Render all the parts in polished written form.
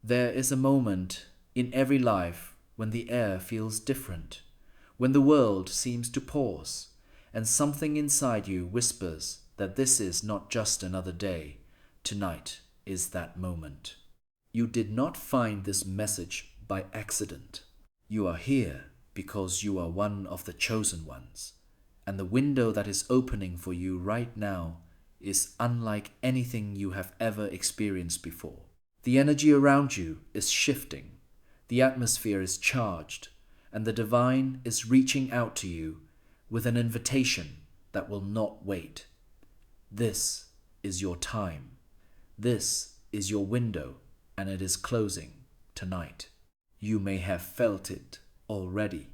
There is a moment in every life when the air feels different, when the world seems to pause, and something inside you whispers that this is not just another day. Tonight is that moment. You did not find this message by accident. You are here because you are one of the chosen ones, and the window that is opening for you right now is unlike anything you have ever experienced before. The energy around you is shifting, the atmosphere is charged, and the divine is reaching out to you with an invitation that will not wait. This is your time. This is your window, and it is closing tonight. You may have felt it already,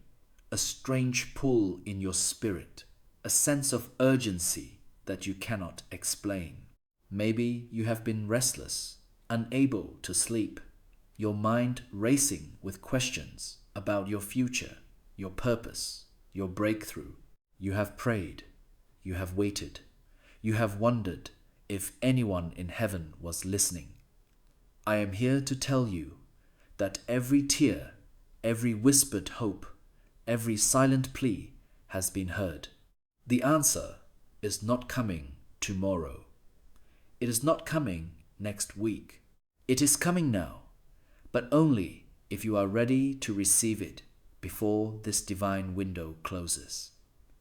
a strange pull in your spirit, a sense of urgency that you cannot explain. Maybe you have been restless, unable to sleep, your mind racing with questions about your future, your purpose, your breakthrough. You have prayed, you have waited, you have wondered if anyone in heaven was listening. I am here to tell you that every tear, every whispered hope, every silent plea has been heard. The answer is not coming tomorrow. It is not coming next week. It is coming now, but only if you are ready to receive it before this divine window closes.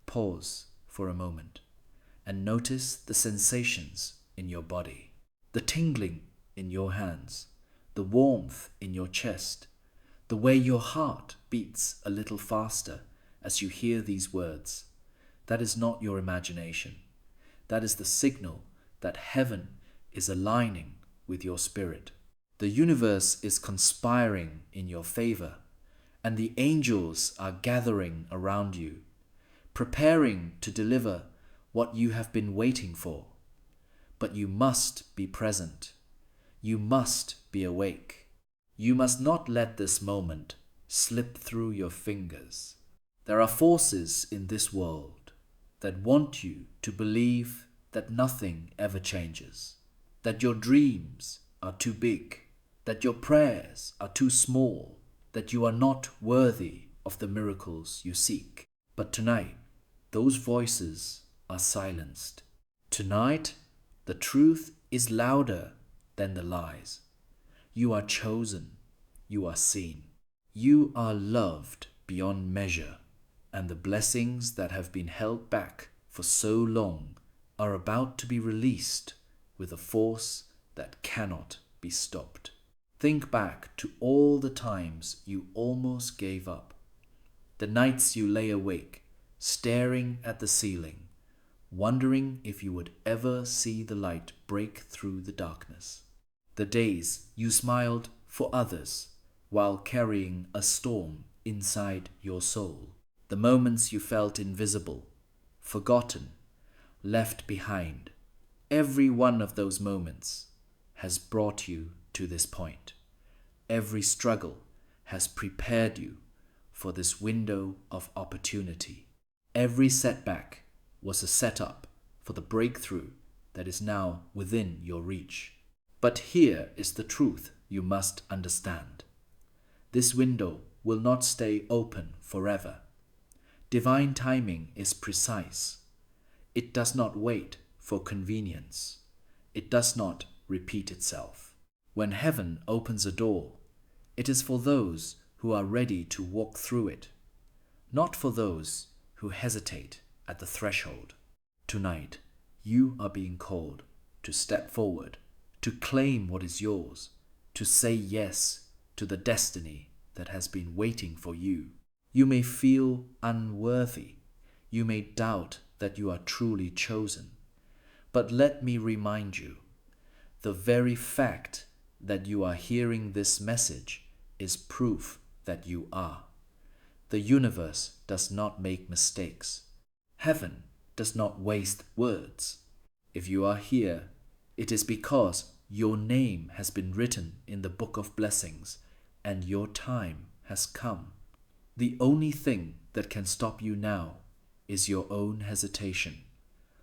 Pause for a moment and notice the sensations in your body, the tingling in your hands, the warmth in your chest, the way your heart beats a little faster as you hear these words. That is not your imagination. That is the signal that heaven is aligning with your spirit. The universe is conspiring in your favor, and the angels are gathering around you, preparing to deliver what you have been waiting for. But you must be present. You must be awake. You must not let this moment slip through your fingers. There are forces in this world that want you to believe that nothing ever changes, that your dreams are too big, that your prayers are too small, that you are not worthy of the miracles you seek. But tonight, those voices are silenced. Tonight, the truth is louder than the lies. You are chosen. You are seen. You are loved beyond measure, and the blessings that have been held back for so long are about to be released with a force that cannot be stopped. Think back to all the times you almost gave up, the nights you lay awake, staring at the ceiling, wondering if you would ever see the light break through the darkness. The days you smiled for others while carrying a storm inside your soul. The moments you felt invisible, forgotten, left behind. Every one of those moments has brought you to this point. Every struggle has prepared you for this window of opportunity. Every setback was a setup for the breakthrough that is now within your reach. But here is the truth you must understand. This window will not stay open forever. Divine timing is precise. It does not wait for convenience. It does not repeat itself. When heaven opens a door, it is for those who are ready to walk through it, not for those who hesitate at the threshold. Tonight, you are being called to step forward, to claim what is yours, to say yes to the destiny that has been waiting for you. You may feel unworthy. You may doubt that you are truly chosen. But let me remind you, the very fact that you are hearing this message is proof that you are. The universe does not make mistakes. Heaven does not waste words. If you are here, it is because your name has been written in the book of blessings and your time has come. The only thing that can stop you now is your own hesitation.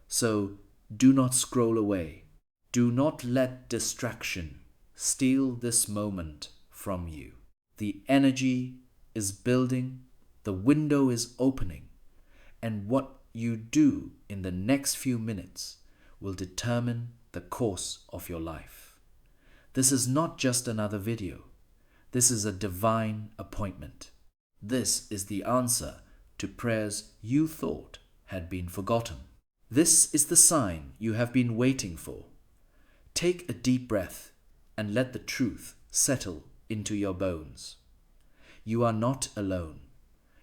So do not scroll away. Do not let distraction steal this moment from you. The energy is building, the window is opening, and what you do in the next few minutes will determine the course of your life. This is not just another video. This is a divine appointment. This is the answer to prayers you thought had been forgotten. This is the sign you have been waiting for. Take a deep breath and let the truth settle into your bones. You are not alone.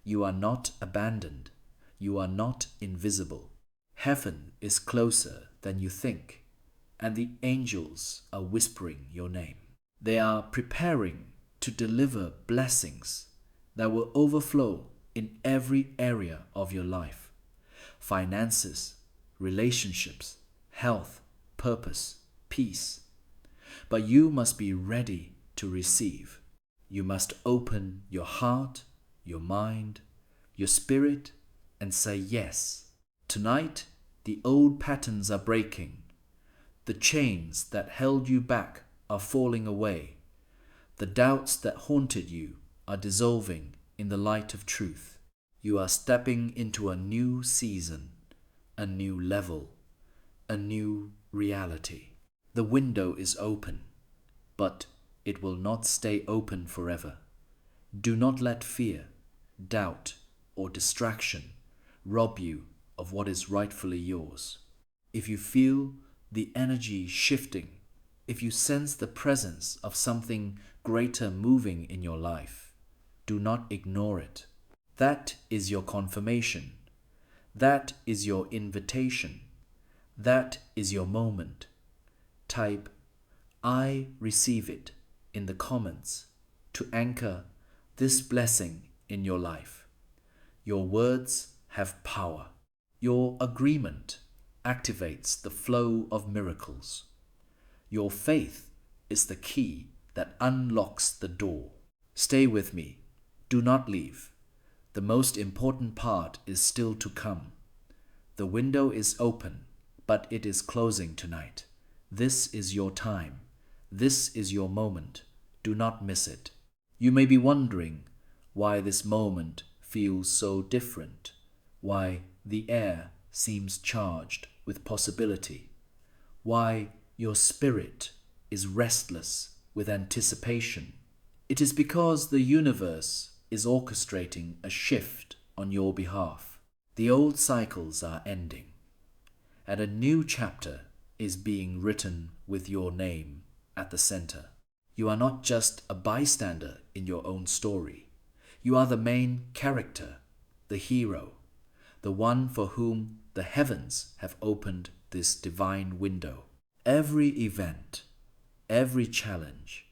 You are not abandoned. You are not invisible. Heaven is closer than you think, and the angels are whispering your name. They are preparing to deliver blessings that will overflow in every area of your life. Finances, relationships, health, purpose, peace. But you must be ready to receive. You must open your heart, your mind, your spirit, and say yes. Tonight, the old patterns are breaking. The chains that held you back are falling away. The doubts that haunted you are dissolving in the light of truth. You are stepping into a new season, a new level, a new reality. The window is open, but it will not stay open forever. Do not let fear, doubt, or distraction rob you of what is rightfully yours. If you feel the energy shifting, if you sense the presence of something greater moving in your life, do not ignore it. That is your confirmation. That is your invitation. That is your moment. Type, "I receive it" in the comments to anchor this blessing in your life. Your words have power. Your agreement activates the flow of miracles. Your faith is the key that unlocks the door. Stay with me. Do not leave. The most important part is still to come. The window is open, but it is closing tonight. This is your time. This is your moment. Do not miss it. You may be wondering why this moment feels so different, why the air seems charged with possibility, why your spirit is restless with anticipation. It is because the universe is orchestrating a shift on your behalf. The old cycles are ending, and a new chapter is being written with your name at the center. You are not just a bystander in your own story. You are the main character, the hero, the one for whom the heavens have opened this divine window. Every event, every challenge,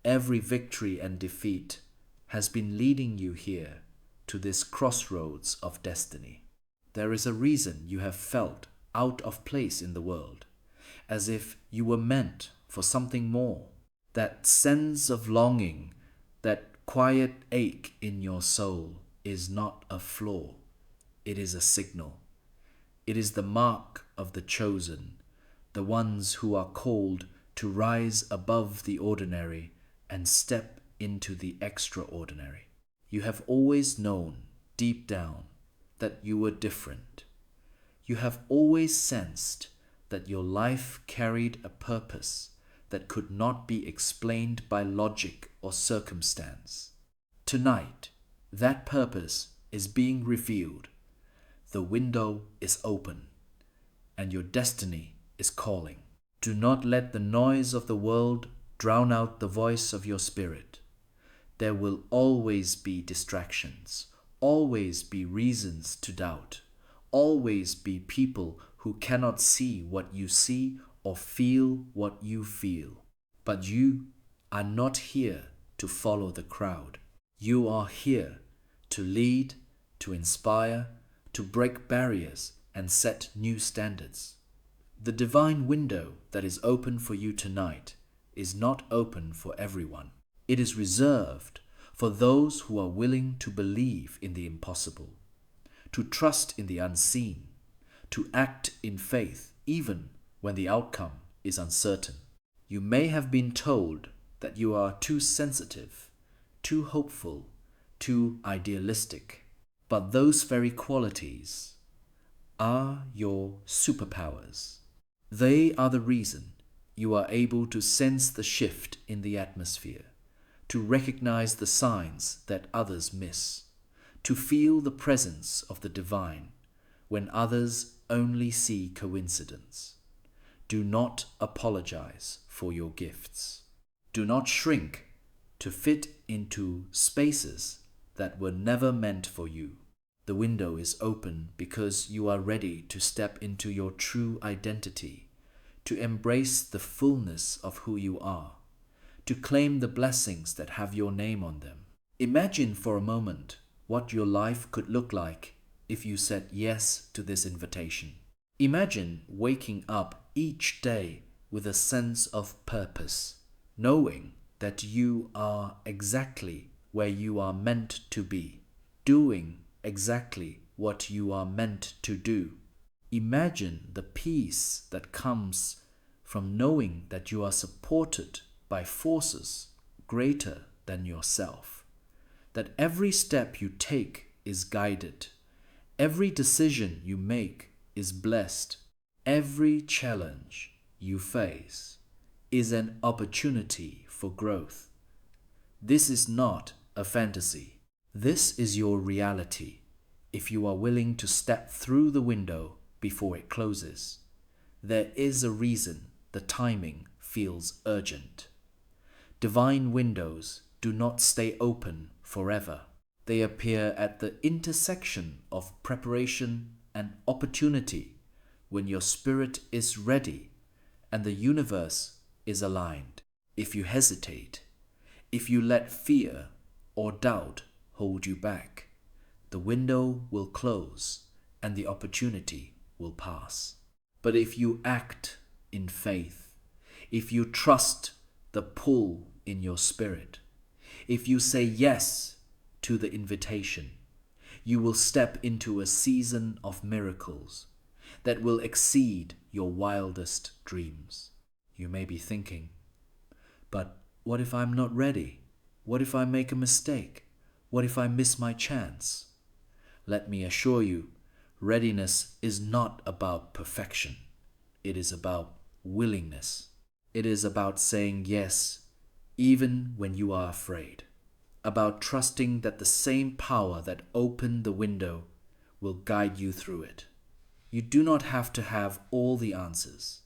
every victory and defeat has been leading you here to this crossroads of destiny. There is a reason you have felt out of place in the world, as if you were meant for something more. That sense of longing, that quiet ache in your soul is not a flaw. It is a signal. It is the mark of the chosen, the ones who are called to rise above the ordinary and step into the extraordinary. You have always known deep down that you were different. You have always sensed that your life carried a purpose that could not be explained by logic or circumstance. Tonight, that purpose is being revealed. The window is open, and your destiny is calling. Do not let the noise of the world drown out the voice of your spirit. There will always be distractions, always be reasons to doubt, always be people who cannot see what you see or feel what you feel. But you are not here to follow the crowd. You are here to lead, to inspire, to break barriers and set new standards. The divine window that is open for you tonight is not open for everyone. It is reserved for those who are willing to believe in the impossible, to trust in the unseen, to act in faith even when the outcome is uncertain. You may have been told that you are too sensitive, too hopeful, too idealistic. But those very qualities are your superpowers. They are the reason you are able to sense the shift in the atmosphere, to recognize the signs that others miss, to feel the presence of the divine when others only see coincidence. Do not apologize for your gifts. Do not shrink to fit into spaces that were never meant for you. The window is open because you are ready to step into your true identity, to embrace the fullness of who you are, to claim the blessings that have your name on them. Imagine for a moment what your life could look like if you said yes to this invitation. Imagine waking up each day with a sense of purpose, knowing that you are exactly where you are meant to be, doing exactly what you are meant to do. Imagine the peace that comes from knowing that you are supported by forces greater than yourself, that every step you take is guided, every decision you make is blessed, every challenge you face is an opportunity for growth. This is not a fantasy. This is your reality if you are willing to step through the window before it closes. There is a reason the timing feels urgent. Divine windows do not stay open forever. They appear at the intersection of preparation and opportunity when your spirit is ready and the universe is aligned. If you hesitate, if you let fear or doubt hold you back, the window will close and the opportunity will pass. But if you act in faith, if you trust the pull in your spirit, if you say yes to the invitation, you will step into a season of miracles that will exceed your wildest dreams. You may be thinking, but what if I'm not ready? What if I make a mistake? What if I miss my chance? Let me assure you, readiness is not about perfection. It is about willingness. It is about saying yes, even when you are afraid. About trusting that the same power that opened the window will guide you through it. You do not have to have all the answers.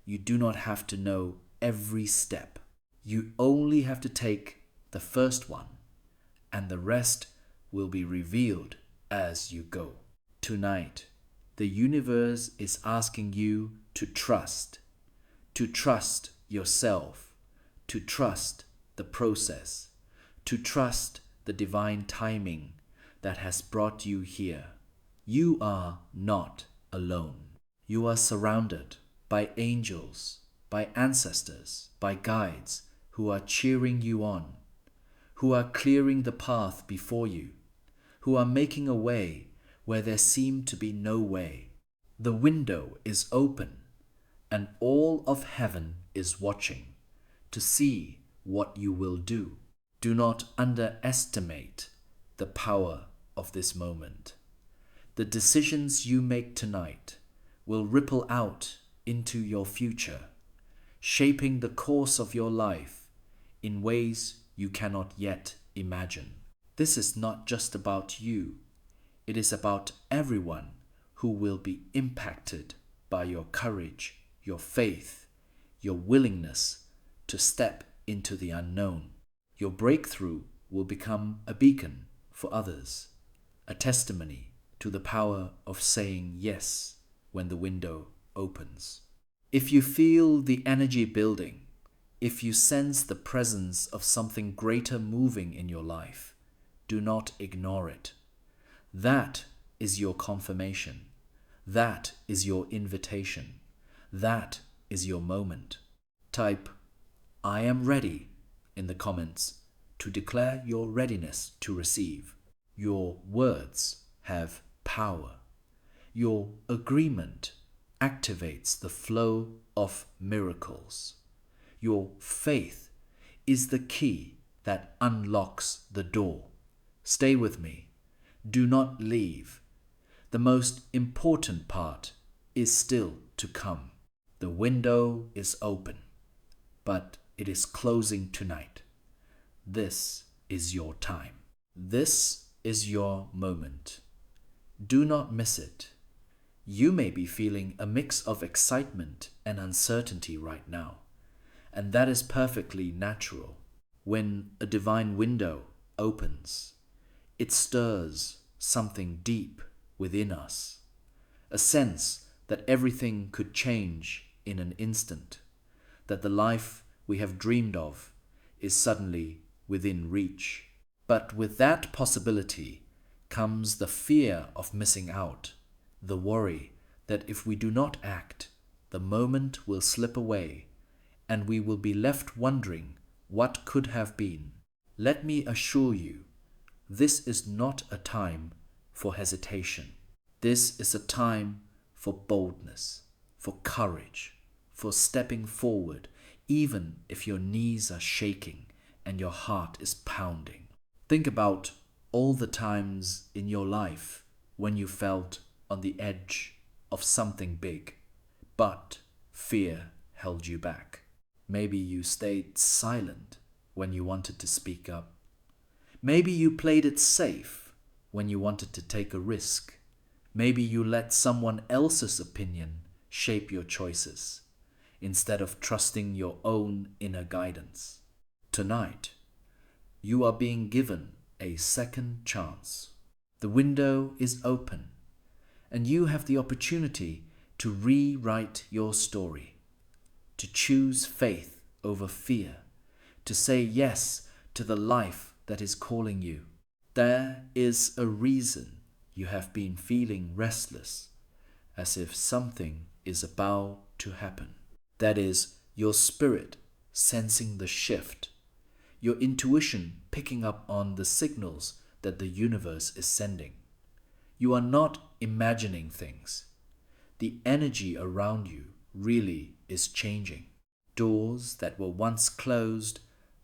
You do not have to know every step. You only have to take the first one, and the rest will be revealed as you go. Tonight, the universe is asking you to trust yourself, to trust the process, to trust the divine timing that has brought you here. You are not alone. You are surrounded by angels, by ancestors, by guides who are cheering you on, who are clearing the path before you, who are making a way where there seemed to be no way. The window is open, and all of heaven is watching to see what you will do. Do not underestimate the power of this moment. The decisions you make tonight will ripple out into your future, shaping the course of your life in ways you cannot yet imagine. This is not just about you. It is about everyone who will be impacted by your courage, your faith, your willingness to step into the unknown. Your breakthrough will become a beacon for others, a testimony to the power of saying yes when the window opens. If you feel the energy building, if you sense the presence of something greater moving in your life, do not ignore it. That is your confirmation. That is your invitation. That is your moment. Type, "I am ready" in the comments to declare your readiness to receive. Your words have power. Your agreement activates the flow of miracles. Your faith is the key that unlocks the door. Stay with me. Do not leave. The most important part is still to come. The window is open, but it is closing tonight. This is your time. This is your moment. Do not miss it. You may be feeling a mix of excitement and uncertainty right now, and that is perfectly natural. When a divine window opens, it stirs something deep within us, a sense that everything could change in an instant, that the life we have dreamed of is suddenly within reach. But with that possibility comes the fear of missing out, the worry that if we do not act, the moment will slip away and we will be left wondering what could have been. Let me assure you, this is not a time for hesitation. This is a time for boldness, for courage, for stepping forward, even if your knees are shaking and your heart is pounding. Think about all the times in your life when you felt on the edge of something big, but fear held you back. Maybe you stayed silent when you wanted to speak up. Maybe you played it safe when you wanted to take a risk. Maybe you let someone else's opinion shape your choices instead of trusting your own inner guidance. Tonight, you are being given a second chance. The window is open, and you have the opportunity to rewrite your story, to choose faith over fear, to say yes to the life that is calling you. There is a reason you have been feeling restless, as if something is about to happen. That is your spirit sensing the shift, your intuition picking up on the signals that the universe is sending. You are not imagining things. The energy around you really is changing. Doors that were once closed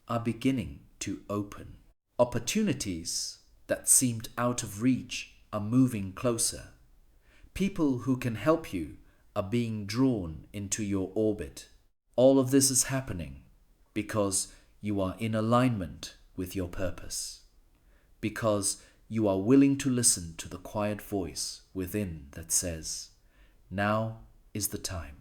are beginning to open. Opportunities that seemed out of reach are moving closer. People who can help you are being drawn into your orbit. All of this is happening because you are in alignment with your purpose, because you are willing to listen to the quiet voice within that says, now is the time.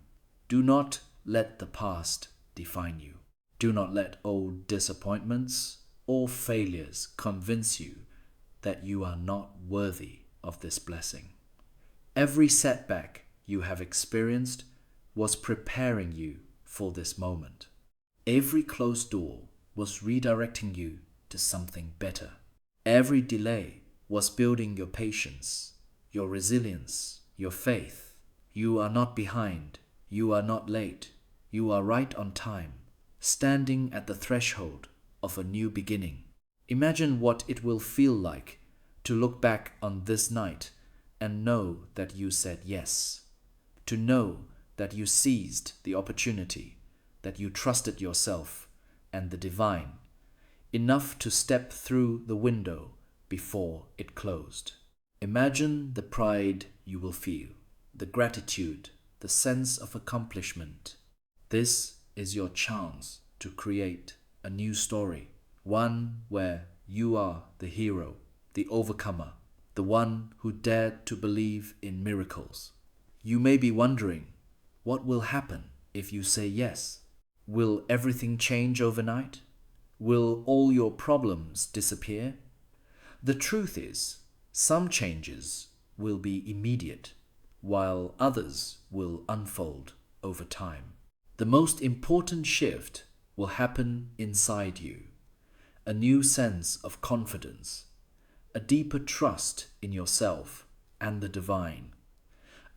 Do not let the past define you. Do not let old disappointments or failures convince you that you are not worthy of this blessing. Every setback you have experienced was preparing you for this moment. Every closed door was redirecting you to something better. Every delay was building your patience, your resilience, your faith. You are not behind. You are not late. You are right on time, standing at the threshold of a new beginning. Imagine what it will feel like to look back on this night and know that you said yes, to know that you seized the opportunity, that you trusted yourself and the divine, enough to step through the window before it closed. Imagine the pride you will feel, the gratitude, the sense of accomplishment. This is your chance to create a new story, one where you are the hero, the overcomer, the one who dared to believe in miracles. You may be wondering, what will happen if you say yes? Will everything change overnight? Will all your problems disappear? The truth is, some changes will be immediate, while others will unfold over time. The most important shift will happen inside you. A new sense of confidence, a deeper trust in yourself and the divine,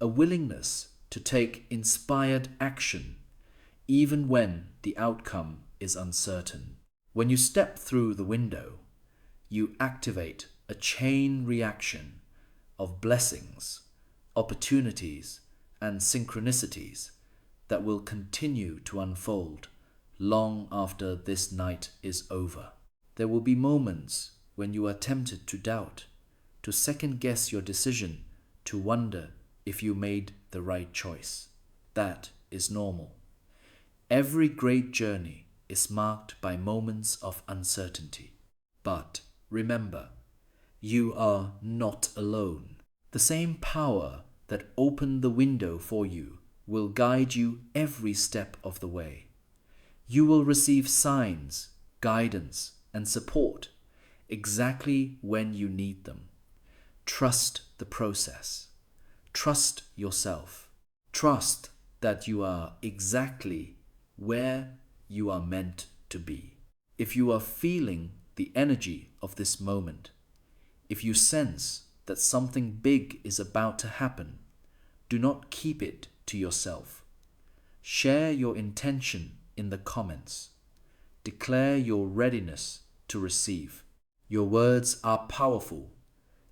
a willingness to take inspired action even when the outcome is uncertain. When you step through the window, you activate a chain reaction of blessings, opportunities, and synchronicities that will continue to unfold long after this night is over. There will be moments when you are tempted to doubt, to second guess your decision, to wonder if you made the right choice. That is normal. Every great journey is marked by moments of uncertainty. But remember, you are not alone. The same power that opened the window for you will guide you every step of the way. You will receive signs, guidance, and support exactly when you need them. Trust the process. Trust yourself. Trust that you are exactly where you are meant to be. If you are feeling the energy of this moment, if you sense that something big is about to happen, do not keep it to yourself. Share your intention in the comments. Declare your readiness to receive. Your words are powerful.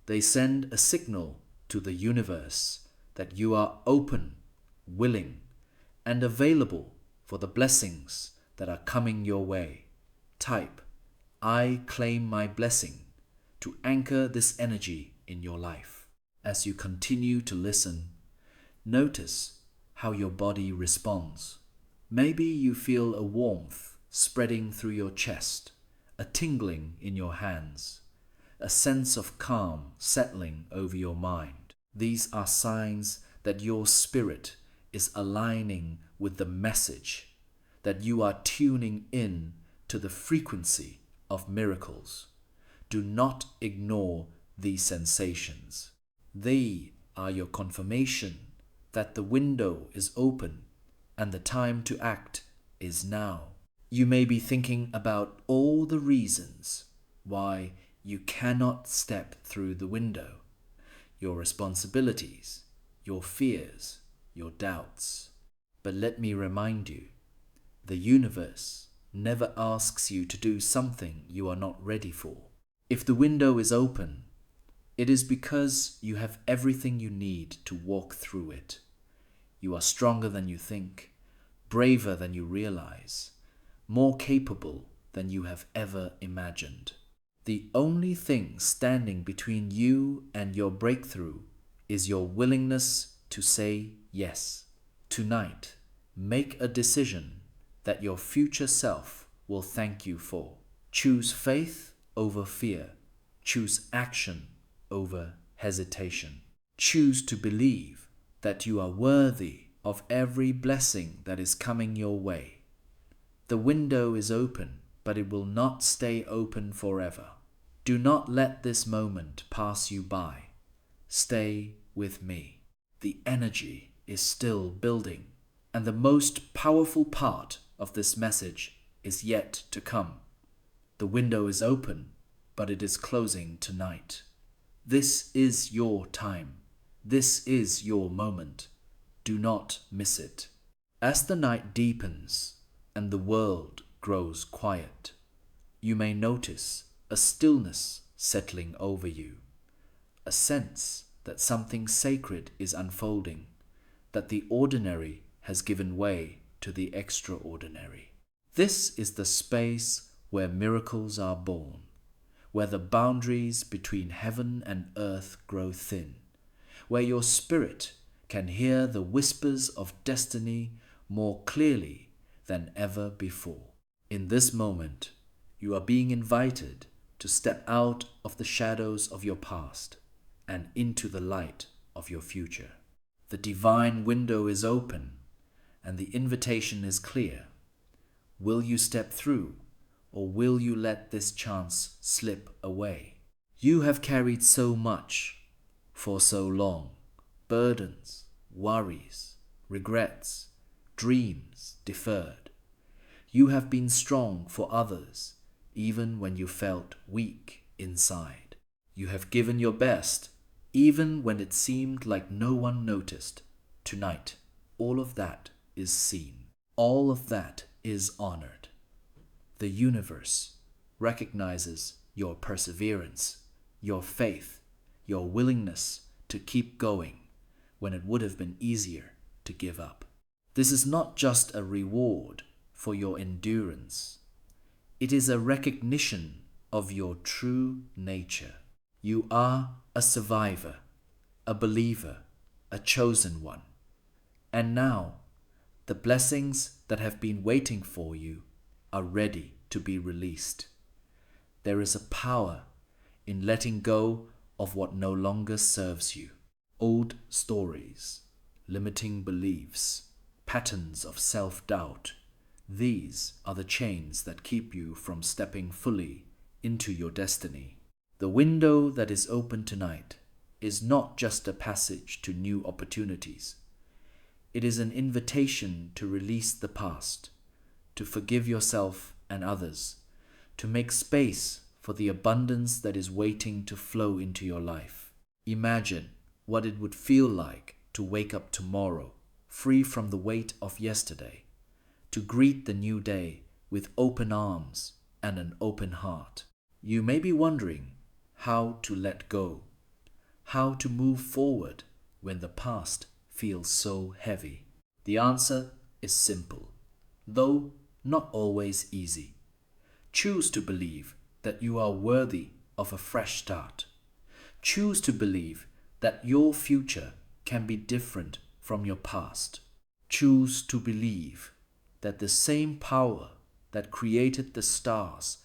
They send a signal to the universe that you are open, willing, and available for the blessings that are coming your way. Type, "I claim my blessing," to anchor this energy in your life. As you continue to listen, notice how your body responds. Maybe you feel a warmth spreading through your chest, a tingling in your hands, a sense of calm settling over your mind. These are signs that your spirit is aligning with the message, that you are tuning in to the frequency of miracles. Do not ignore these sensations. They are your confirmation that the window is open and the time to act is now. You may be thinking about all the reasons why you cannot step through the window. Your responsibilities, your fears, your doubts. But let me remind you, the universe never asks you to do something you are not ready for. If the window is open, it is because you have everything you need to walk through it. You are stronger than you think, braver than you realize, more capable than you have ever imagined. The only thing standing between you and your breakthrough is your willingness to say yes. Tonight, make a decision that your future self will thank you for. Choose faith over fear. Choose action over hesitation. Choose to believe that you are worthy of every blessing that is coming your way. The window is open, but it will not stay open forever. Do not let this moment pass you by. Stay with me. The energy is still building, and the most powerful part of this message is yet to come. The window is open, but it is closing tonight. This is your time. This is your moment. Do not miss it. As the night deepens and the world grows quiet, you may notice a stillness settling over you, a sense that something sacred is unfolding, that the ordinary has given way to the extraordinary. This is the space where miracles are born, where the boundaries between heaven and earth grow thin, where your spirit can hear the whispers of destiny more clearly than ever before. In this moment, you are being invited to step out of the shadows of your past and into the light of your future. The divine window is open and the invitation is clear. Will you step through, or will you let this chance slip away? You have carried so much for so long: burdens, worries, regrets, dreams deferred. You have been strong for others, even when you felt weak inside. You have given your best, even when it seemed like no one noticed. Tonight, all of that is seen. All of that is honored. The universe recognizes your perseverance, your faith, your willingness to keep going when it would have been easier to give up. This is not just a reward for your endurance. It is a recognition of your true nature. You are a survivor, a believer, a chosen one. And now, the blessings that have been waiting for you are ready to be released. There is a power in letting go of what no longer serves you. Old stories, limiting beliefs, patterns of self-doubt. These are the chains that keep you from stepping fully into your destiny. The window that is open tonight is not just a passage to new opportunities. It is an invitation to release the past, to forgive yourself and others, to make space for the abundance that is waiting to flow into your life. Imagine what it would feel like to wake up tomorrow, free from the weight of yesterday, to greet the new day with open arms and an open heart. You may be wondering how to let go, how to move forward when the past feels so heavy. The answer is simple, though not always easy. Choose to believe that you are worthy of a fresh start. Choose to believe that your future can be different from your past. Choose to believe that the same power that created the stars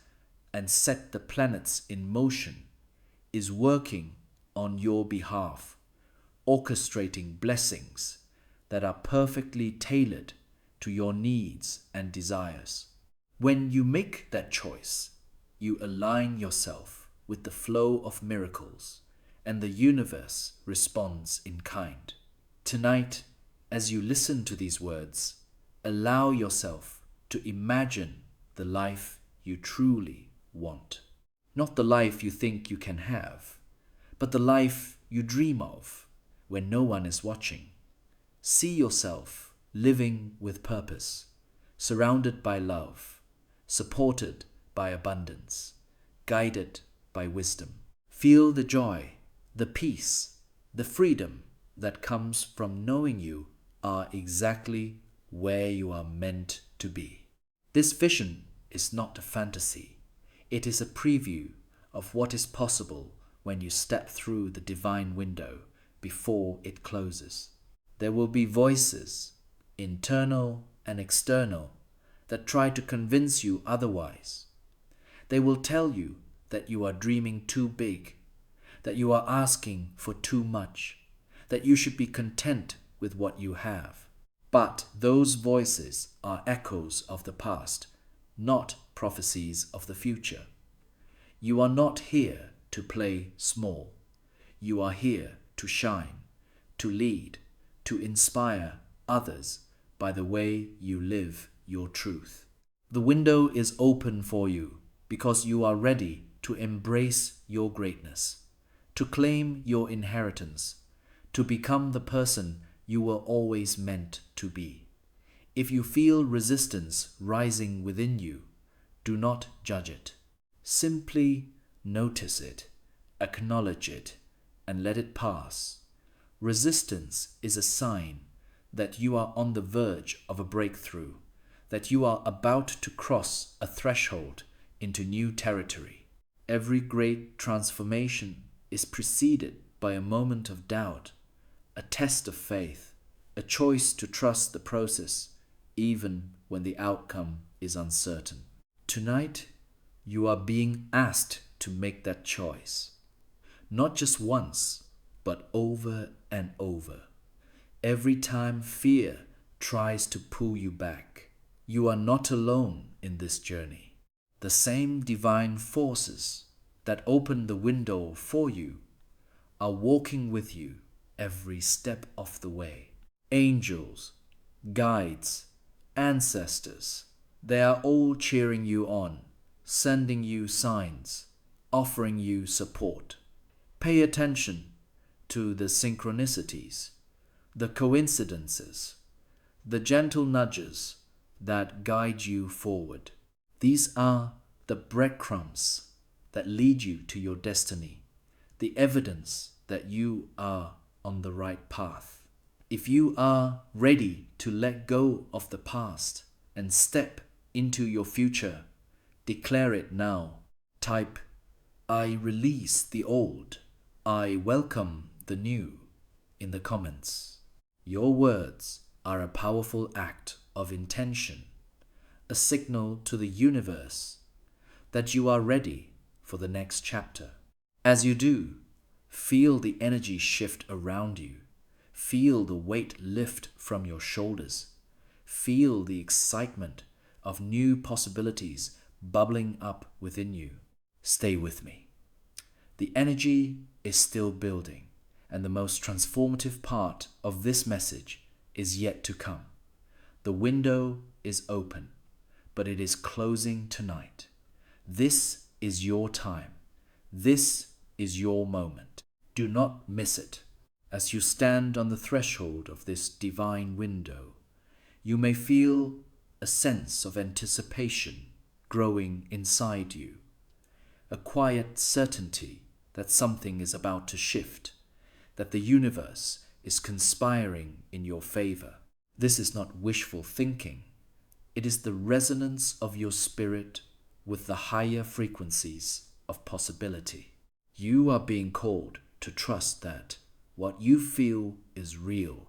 and set the planets in motion is working on your behalf, orchestrating blessings that are perfectly tailored to your needs and desires. When you make that choice, you align yourself with the flow of miracles, and the universe responds in kind. Tonight, as you listen to these words, allow yourself to imagine the life you truly want. Not the life you think you can have, but the life you dream of when no one is watching. See yourself living with purpose, surrounded by love, supported by abundance, guided by wisdom. Feel the joy, the peace, the freedom that comes from knowing you are exactly where you are meant to be. This vision is not a fantasy. It is a preview of what is possible when you step through the divine window before it closes. There will be voices, internal and external, that try to convince you otherwise. They will tell you that you are dreaming too big, that you are asking for too much, that you should be content with what you have. But those voices are echoes of the past, not prophecies of the future. You are not here to play small. You are here to shine, to lead, to inspire others by the way you live your truth. The window is open for you because you are ready to embrace your greatness, to claim your inheritance, to become the person you were always meant to be. If you feel resistance rising within you, do not judge it. Simply notice it, acknowledge it, and let it pass. Resistance is a sign that you are on the verge of a breakthrough, that you are about to cross a threshold into new territory. Every great transformation is preceded by a moment of doubt, a test of faith, a choice to trust the process, even when the outcome is uncertain. Tonight, you are being asked to make that choice. Not just once, but over and over. Every time fear tries to pull you back, you are not alone in this journey. The same divine forces that open the window for you are walking with you every step of the way. Angels, guides, ancestors, they are all cheering you on, sending you signs, offering you support. Pay attention to the synchronicities, the coincidences, the gentle nudges that guide you forward. These are the breadcrumbs that lead you to your destiny, the evidence that you are on the right path. If you are ready to let go of the past and step into your future. Declare it now. Type, I release the old. I welcome the new in the comments. Your words are a powerful act of intention, a signal to the universe that you are ready for the next chapter. As you do, feel the energy shift around you. Feel the weight lift from your shoulders. Feel the excitement of new possibilities bubbling up within you. Stay with me. The energy is still building, and the most transformative part of this message is yet to come. The window is open, but it is closing tonight. This is your time. This is your moment. Do not miss it. As you stand on the threshold of this divine window, you may feel a sense of anticipation growing inside you, a quiet certainty that something is about to shift, that the universe is conspiring in your favor. This is not wishful thinking. It is the resonance of your spirit with the higher frequencies of possibility. You are being called to trust that what you feel is real,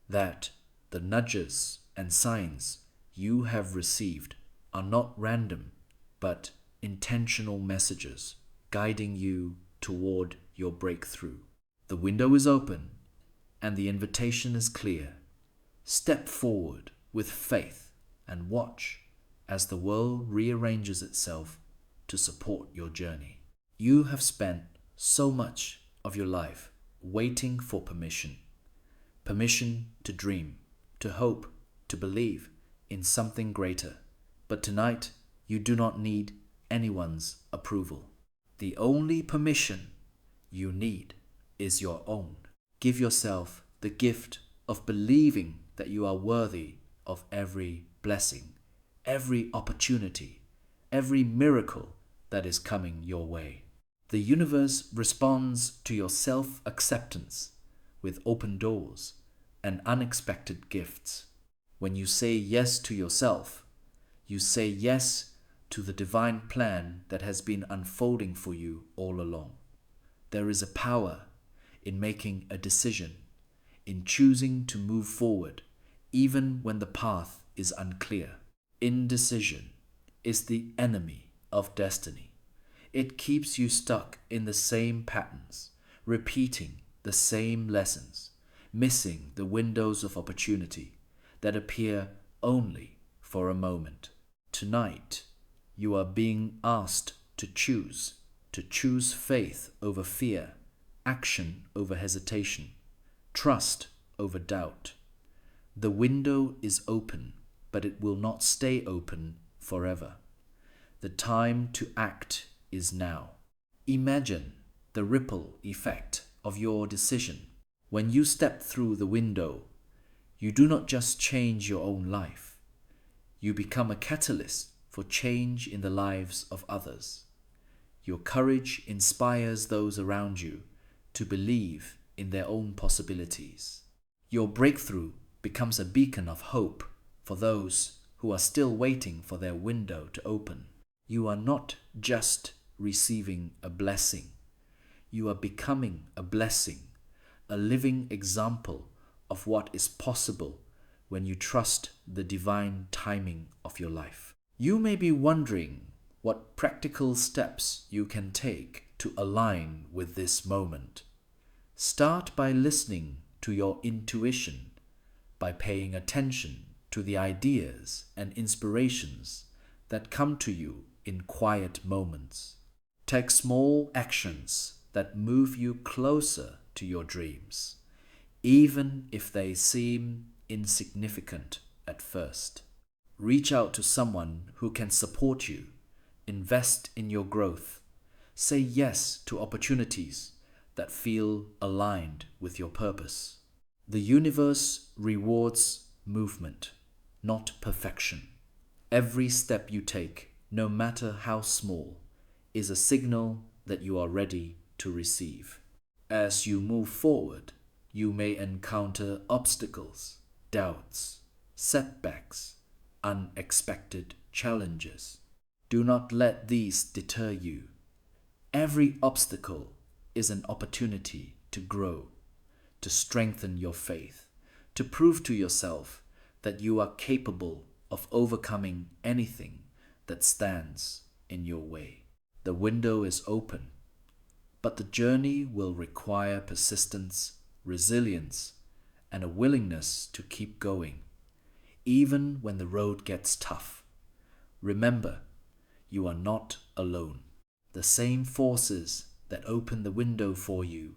that the nudges and signs you have received are not random, but intentional messages guiding you toward your breakthrough. The window is open and the invitation is clear. Step forward with faith and watch as the world rearranges itself to support your journey. You have spent so much of your life waiting for permission. Permission to dream, to hope, to believe in something greater. But tonight, you do not need anyone's approval. The only permission you need is your own. Give yourself the gift of believing that you are worthy of every blessing, every opportunity, every miracle that is coming your way. The universe responds to your self-acceptance with open doors and unexpected gifts. When you say yes to yourself, you say yes to the divine plan that has been unfolding for you all along. There is a power in making a decision, in choosing to move forward, even when the path is unclear. Indecision is the enemy of destiny. It keeps you stuck in the same patterns, repeating the same lessons, missing the windows of opportunity that appear only for a moment. Tonight, you are being asked to choose faith over fear, action over hesitation, trust over doubt. The window is open, but it will not stay open forever. The time to act is now. Imagine the ripple effect of your decision. When you step through the window, you do not just change your own life. You become a catalyst for change in the lives of others. Your courage inspires those around you to believe in their own possibilities. Your breakthrough becomes a beacon of hope for those who are still waiting for their window to open. You are not just receiving a blessing. You are becoming a blessing, a living example of what is possible when you trust the divine timing of your life. You may be wondering what practical steps you can take to align with this moment. Start by listening to your intuition, by paying attention to the ideas and inspirations that come to you in quiet moments. Take small actions that move you closer to your dreams, even if they seem insignificant at first. Reach out to someone who can support you. Invest in your growth. Say yes to opportunities that feel aligned with your purpose. The universe rewards movement, not perfection. Every step you take, no matter how small, is a signal that you are ready to receive. As you move forward, you may encounter obstacles, doubts, setbacks, unexpected challenges. Do not let these deter you. Every obstacle is an opportunity to grow, to strengthen your faith, to prove to yourself that you are capable of overcoming anything that stands in your way. The window is open, but the journey will require persistence, resilience, and a willingness to keep going, even when the road gets tough. Remember, you are not alone. The same forces that open the window for you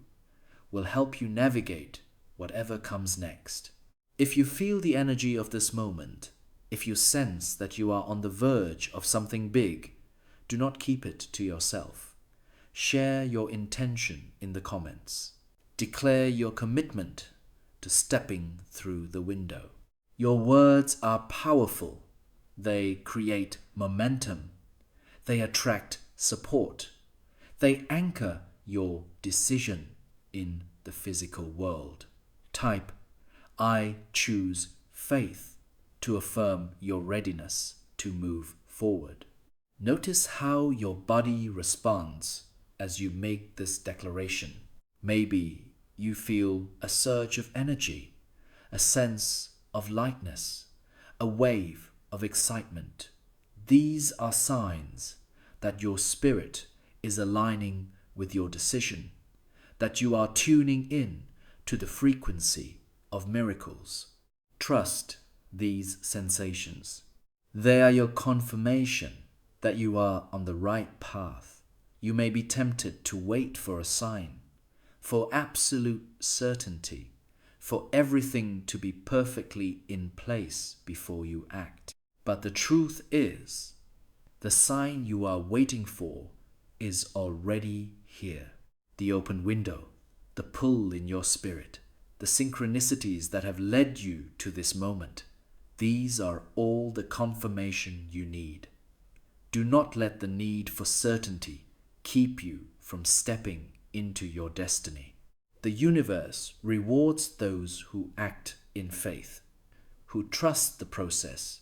will help you navigate whatever comes next. If you feel the energy of this moment, if you sense that you are on the verge of something big, do not keep it to yourself. Share your intention in the comments. Declare your commitment to stepping through the window. Your words are powerful. They create momentum. They attract support. They anchor your decision in the physical world. Type, "I choose faith," to affirm your readiness to move forward. Notice how your body responds as you make this declaration. Maybe you feel a surge of energy, a sense of lightness, a wave of excitement. These are signs that your spirit is aligning with your decision, that you are tuning in to the frequency of miracles. Trust these sensations. They are your confirmation that you are on the right path. You may be tempted to wait for a sign, for absolute certainty, for everything to be perfectly in place before you act. But the truth is, the sign you are waiting for is already here. The open window, the pull in your spirit, the synchronicities that have led you to this moment, these are all the confirmation you need. Do not let the need for certainty keep you from stepping into your destiny. The universe rewards those who act in faith, who trust the process,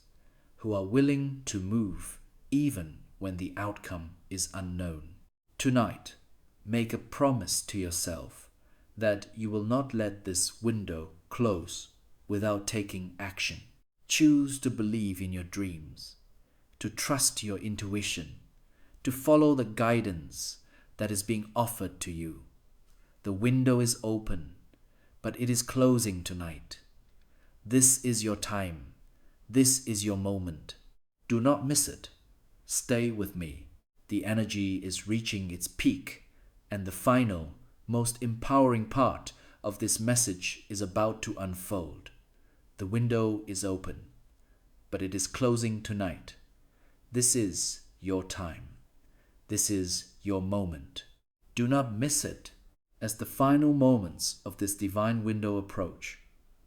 who are willing to move even when the outcome is unknown. Tonight, make a promise to yourself that you will not let this window close without taking action. Choose to believe in your dreams, to trust your intuition, to follow the guidance that is being offered to you. The window is open, but it is closing tonight. This is your time. This is your moment. Do not miss it. Stay with me. The energy is reaching its peak, and the final, most empowering part of this message is about to unfold. The window is open, but it is closing tonight. This is your time. This is your moment. Do not miss it. As the final moments of this divine window approach,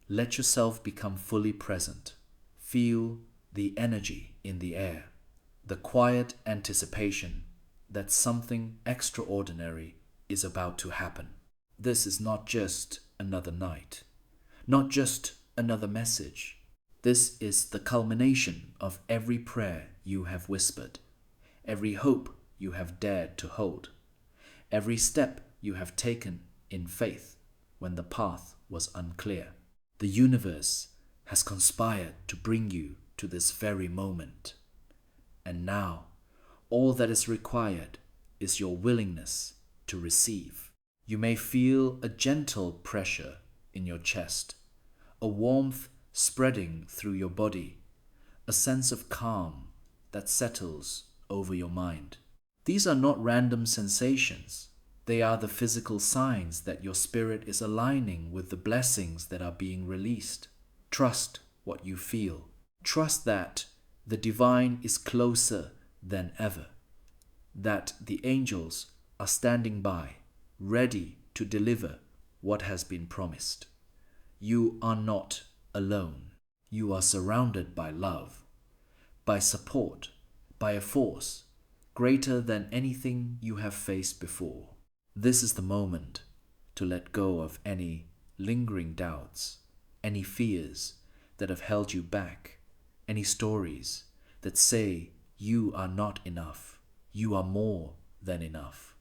let yourself become fully present. Feel the energy in the air, the quiet anticipation that something extraordinary is about to happen. This is not just another night, not just another message. This is the culmination of every prayer you have whispered, every hope you have dared to hold, every step you have taken in faith when the path was unclear. The universe has conspired to bring you to this very moment. And now, all that is required is your willingness to receive. You may feel a gentle pressure in your chest, a warmth spreading through your body, a sense of calm that settles over your mind. These are not random sensations. They are the physical signs that your spirit is aligning with the blessings that are being released. Trust what you feel. Trust that the divine is closer than ever, that the angels are standing by, ready to deliver what has been promised. You are not alone. You are surrounded by love, by support, by a force greater than anything you have faced before. This is the moment to let go of any lingering doubts, any fears that have held you back, any stories that say you are not enough. You are more than enough.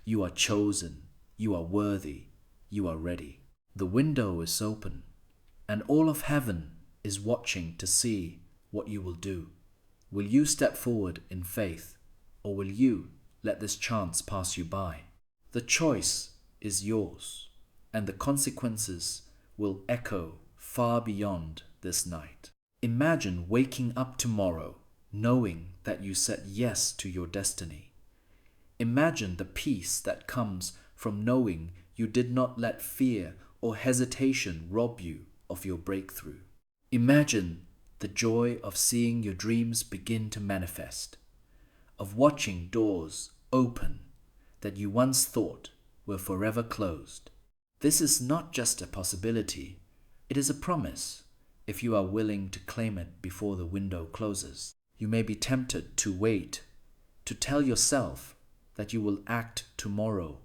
You are chosen. You are worthy. You are ready. The window is open, and all of heaven is watching to see what you will do. Will you step forward in faith, or will you let this chance pass you by? The choice is yours, and the consequences will echo far beyond this night. Imagine waking up tomorrow knowing that you said yes to your destiny. Imagine the peace that comes from knowing you did not let fear or hesitation rob you of your breakthrough. Imagine the joy of seeing your dreams begin to manifest, of watching doors open that you once thought were forever closed. This is not just a possibility, it is a promise if you are willing to claim it before the window closes. You may be tempted to wait, to tell yourself that you will act tomorrow,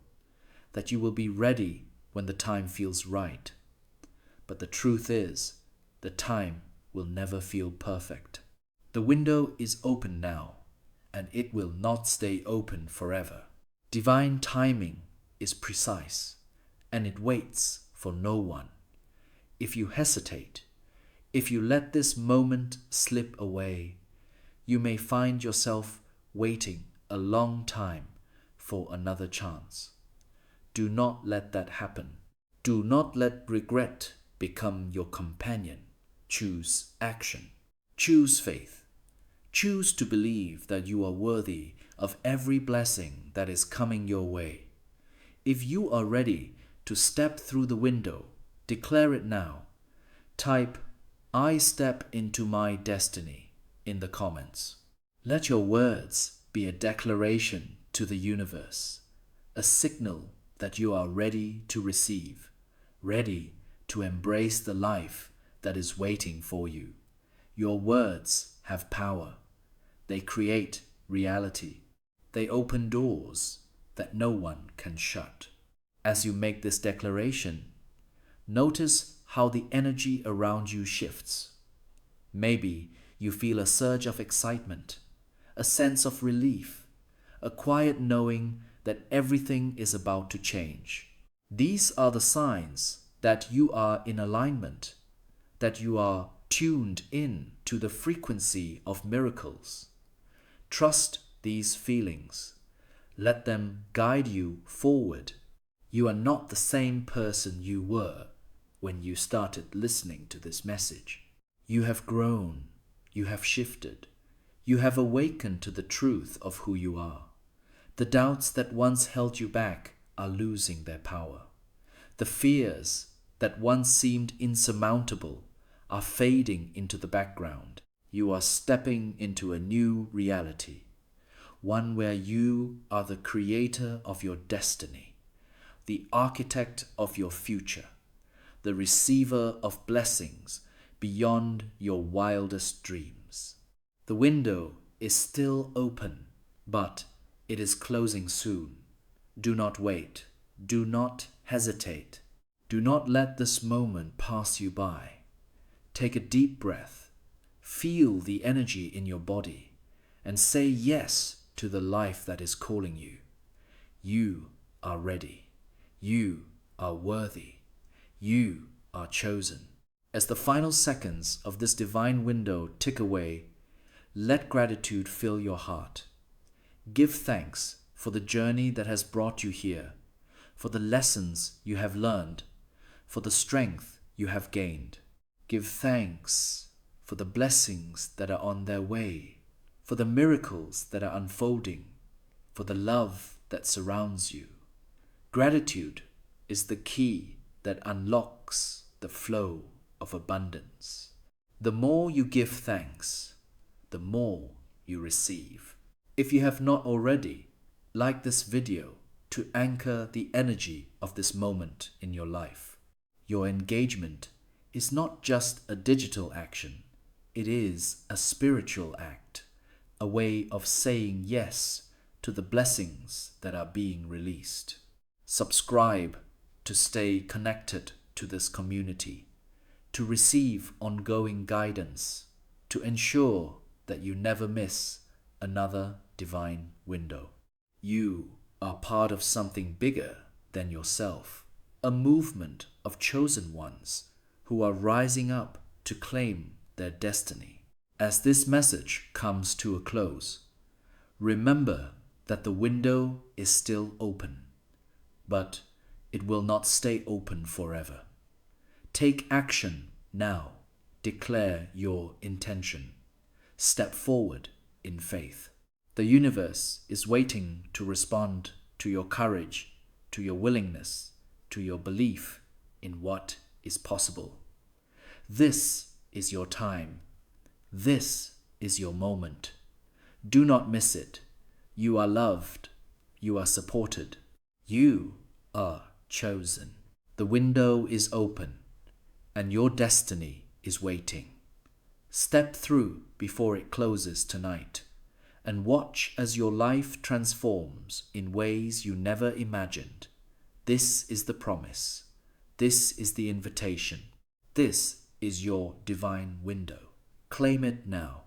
that you will be ready when the time feels right. But the truth is, the time will never feel perfect. The window is open now, and it will not stay open forever. Divine timing is precise, and it waits for no one. If you hesitate, if you let this moment slip away, you may find yourself waiting a long time for another chance. Do not let that happen. Do not let regret become your companion. Choose action. Choose faith. Choose to believe that you are worthy of every blessing that is coming your way. If you are ready to step through the window, declare it now. Type, "I step into my destiny" in the comments. Let your words be a declaration to the universe, a signal that you are ready to receive, ready to embrace the life that is waiting for you. Your words have power. They create reality. They open doors that no one can shut. As you make this declaration, notice how the energy around you shifts. Maybe you feel a surge of excitement, a sense of relief, a quiet knowing that everything is about to change. These are the signs that you are in alignment, that you are tuned in to the frequency of miracles. Trust these feelings. Let them guide you forward. You are not the same person you were when you started listening to this message. You have grown. You have shifted. You have awakened to the truth of who you are. The doubts that once held you back are losing their power. The fears that once seemed insurmountable are fading into the background. You are stepping into a new reality, one where you are the creator of your destiny, the architect of your future, the receiver of blessings beyond your wildest dreams. The window is still open, but it is closing soon. Do not wait. Do not hesitate. Do not let this moment pass you by. Take a deep breath. Feel the energy in your body and say yes to the life that is calling you. You are ready. You are worthy. You are chosen. As the final seconds of this divine window tick away, let gratitude fill your heart. Give thanks for the journey that has brought you here, for the lessons you have learned, for the strength you have gained. Give thanks for the blessings that are on their way, for the miracles that are unfolding, for the love that surrounds you. Gratitude is the key that unlocks the flow of abundance. The more you give thanks, the more you receive. If you have not already, like this video to anchor the energy of this moment in your life. Your engagement is not just a digital action, it is a spiritual act, a way of saying yes to the blessings that are being released. Subscribe to stay connected to this community, to receive ongoing guidance, to ensure that you never miss another divine window. You are part of something bigger than yourself, a movement of chosen ones who are rising up to claim their destiny. As this message comes to a close, remember that the window is still open, but it will not stay open forever. Take action now. Declare your intention. Step forward in faith. The universe is waiting to respond to your courage, to your willingness, to your belief in what is possible. This is your time. This is your moment. Do not miss it. You are loved. You are supported. You are chosen. The window is open, and your destiny is waiting. Step through before it closes tonight, and watch as your life transforms in ways you never imagined. This is the promise. This is the invitation. This is your divine window. Claim it now.